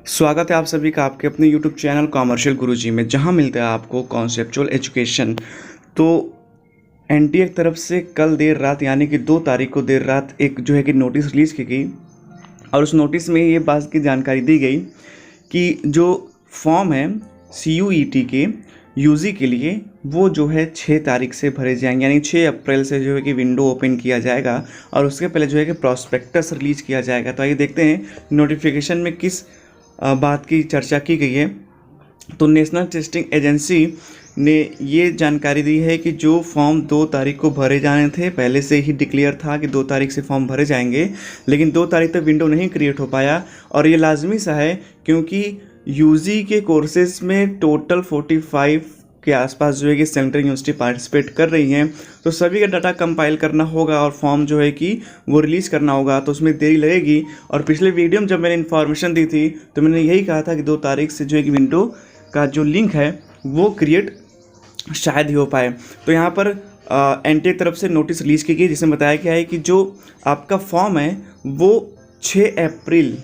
स्वागत है आप सभी का आपके अपने YouTube चैनल कॉमर्शियल गुरुजी में, जहां मिलता है आपको कॉन्सेप्चुअल एजुकेशन। तो एनटीए की तरफ से कल देर रात यानी कि 2 तारीख को देर रात एक जो है कि नोटिस रिलीज़ की गई और उस नोटिस में ये बात की जानकारी दी गई कि जो फॉर्म है CUET के यूजी के लिए वो जो है 6 तारीख से भरे जाएंगे, यानी 6 अप्रैल से जो है कि विंडो ओपन किया जाएगा और उसके पहले जो है कि प्रॉस्पेक्टस रिलीज़ किया जाएगा। तो आइए देखते हैं नोटिफिकेशन में किस बात की चर्चा की गई है। तो नेशनल टेस्टिंग एजेंसी ने ये जानकारी दी है कि जो फॉर्म 2 तारीख को भरे जाने थे, पहले से ही डिक्लेयर था कि 2 तारीख से फॉर्म भरे जाएंगे, लेकिन 2 तारीख तक विंडो नहीं क्रिएट हो पाया। और ये लाजमी सा है क्योंकि यूजी के कोर्सेज में टोटल 45 के आसपास जो है कि सेंट्रल यूनिवर्सिटी पार्टिसिपेट कर रही हैं, तो सभी का डाटा कंपाइल करना होगा और फॉर्म जो है कि वो रिलीज़ करना होगा, तो उसमें देरी लगेगी। और पिछले वीडियो में जब मैंने इन्फॉर्मेशन दी थी तो मैंने यही कहा था कि 2 तारीख से जो है कि विंडो का जो लिंक है वो क्रिएट शायद ही हो पाए। तो यहाँ पर एनटीए की तरफ से नोटिस रिलीज़ की गई जिसमें बताया गया है कि जो आपका फॉर्म है वो 6 अप्रैल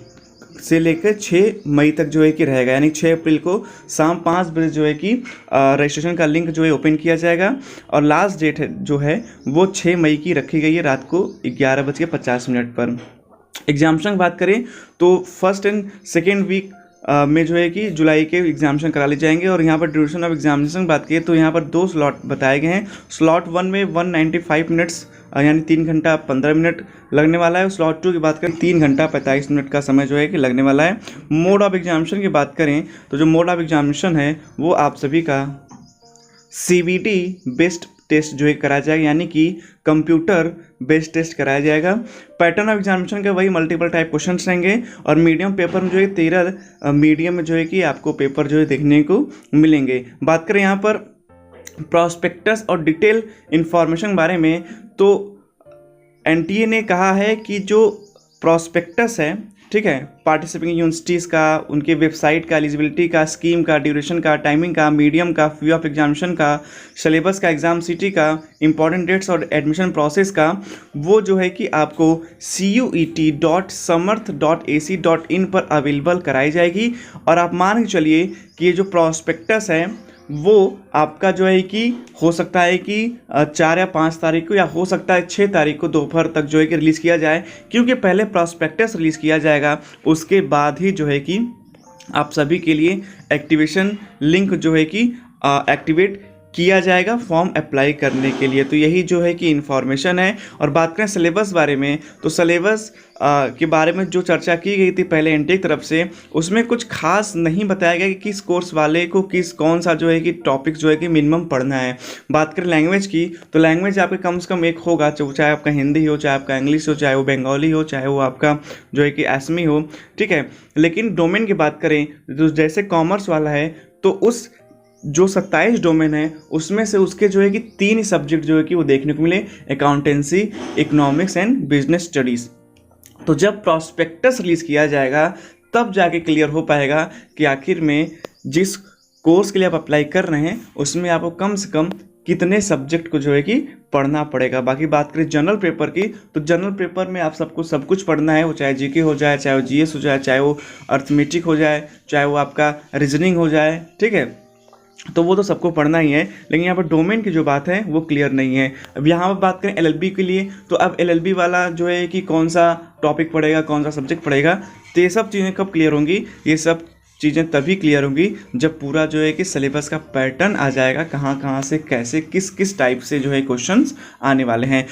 से लेकर 6 मई तक जो है कि रहेगा, यानी 6 अप्रैल को शाम 5 बजे जो है कि रजिस्ट्रेशन का लिंक जो है ओपन किया जाएगा और लास्ट डेट है जो है वो 6 मई की रखी गई है रात को 11:50 पर। एग्जामिनेशन की बात करें तो फर्स्ट एंड सेकेंड वीक में जो है कि जुलाई के एग्जामिनेशन करा ले जाएंगे। और यहाँ पर ड्यूरेशन ऑफ एग्जामिनेशन की बात करें तो यहाँ पर 2 स्लॉट बताए गए हैं। स्लॉट 1 में 195 मिनट्स यानी 3 घंटा 15 मिनट लगने वाला है। स्लॉट 2 की बात करें 3 घंटा 45 मिनट का समय जो है कि लगने वाला है। मोड ऑफ एग्जामिनेशन की बात करें तो जो मोड ऑफ एग्जामिनेशन है वो आप सभी का CBT बेस्ड टेस्ट जो है कराया जाएगा, यानी कि कंप्यूटर बेस्ड टेस्ट कराया जाएगा। पैटर्न ऑफ एग्जामिनेशन का वही मल्टीपल टाइप क्वेश्चंस रहेंगे और मीडियम पेपर में जो है 13 मीडियम में जो है कि आपको पेपर जो है देखने को मिलेंगे। बात करें यहाँ पर प्रॉस्पेक्टस और डिटेल इंफॉर्मेशन के बारे में तो एनटीए ने कहा है कि जो प्रॉस्पेक्टस है, ठीक है, पार्टिसिपेटिंग यूनिवर्सिटीज़ का, उनके वेबसाइट का, एलिजिबिलिटी का, स्कीम का, ड्यूरेशन का, टाइमिंग का, मीडियम का, फी ऑफ एग्जामिनेशन का, सिलेबस का, एग्जाम सिटी का, इंपॉर्टेंट डेट्स और एडमिशन प्रोसेस का, वो जो है कि आपको CUET.samarth.ac.in पर अवेलेबल कराई जाएगी। और आप मान के चलिए कि ये जो प्रॉस्पेक्टस है वो आपका जो है कि हो सकता है कि 4 या 5 तारीख को या हो सकता है 6 तारीख को दोपहर तक जो है कि रिलीज़ किया जाए, क्योंकि पहले प्रॉस्पेक्टस रिलीज़ किया जाएगा, उसके बाद ही जो है कि आप सभी के लिए एक्टिवेशन लिंक जो है कि एक्टिवेट किया जाएगा फॉर्म अप्लाई करने के लिए। तो यही जो है कि इन्फॉर्मेशन है। और बात करें सिलेबस बारे में तो सिलेबस के बारे में जो चर्चा की गई थी पहले एनटीए की तरफ से, उसमें कुछ खास नहीं बताया गया कि किस कोर्स वाले को कौन सा जो है कि टॉपिक जो है कि मिनिमम पढ़ना है। बात करें लैंग्वेज की तो लैंग्वेज आपके कम से कम एक होगा, चाहे आपका हिंदी हो, चाहे आपका इंग्लिश हो, चाहे वो बंगाली हो, चाहे वो आपका जो है कि असमी हो, ठीक है। लेकिन डोमेन की बात करें तो जैसे कॉमर्स वाला है तो उस जो 27 डोमेन है उसमें से उसके जो है कि 3 ही सब्जेक्ट जो है कि वो देखने को मिले, accountancy, economics and business studies. तो जब प्रॉस्पेक्टस रिलीज़ किया जाएगा तब जाके क्लियर हो पाएगा कि आखिर में जिस कोर्स के लिए आप अप्लाई कर रहे हैं उसमें आपको कम से कम कितने सब्जेक्ट को जो है कि पढ़ना पड़ेगा। बाकी बात करें जनरल पेपर की तो जनरल पेपर में आप सबको सब कुछ पढ़ना है, वो चाहे जीके हो जाए, चाहे वो जीएस हो जाए, चाहे वो अर्थमेटिक हो जाए, चाहे वो आपका रीजनिंग हो जाए, ठीक है, तो वो तो सबको पढ़ना ही है। लेकिन यहाँ पर डोमेन की जो बात है वो क्लियर नहीं है। अब यहाँ पर बात करें LLB के लिए तो अब LLB वाला जो है कि कौन सा टॉपिक पढ़ेगा, कौन सा सब्जेक्ट पढ़ेगा, तो ये सब चीज़ें कब क्लियर होंगी? ये सब चीज़ें तभी क्लियर होंगी जब पूरा जो है कि सिलेबस का पैटर्न आ जाएगा, कहाँ से कैसे किस टाइप से जो है क्वेश्चंस आने वाले हैं।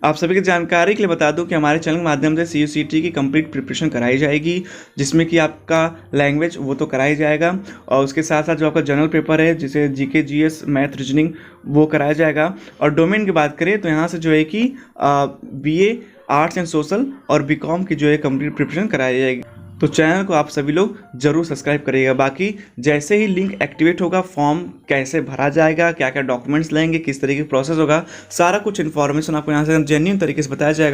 आप सभी की जानकारी के लिए बता दूं कि हमारे चैनल के माध्यम से CUET की कंप्लीट प्रिपरेशन कराई जाएगी, जिसमें कि आपका लैंग्वेज वो तो कराया जाएगा और उसके साथ साथ जो आपका जनरल पेपर है जिसे जीके, जीएस, मैथ, रीजनिंग वो कराया जाएगा। और डोमेन की बात करें तो यहाँ से जो है कि BA आर्ट्स एंड सोशल और BCom की जो है कंप्लीट प्रिपरेशन कराई जाएगी। तो चैनल को आप सभी लोग जरूर सब्सक्राइब करिएगा। बाकी जैसे ही लिंक एक्टिवेट होगा, फॉर्म कैसे भरा जाएगा, क्या क्या डॉक्यूमेंट्स लेंगे, किस तरीके का प्रोसेस होगा, सारा कुछ इन्फॉर्मेशन आपको यहाँ से जेन्युइन तरीके से बताया जाएगा।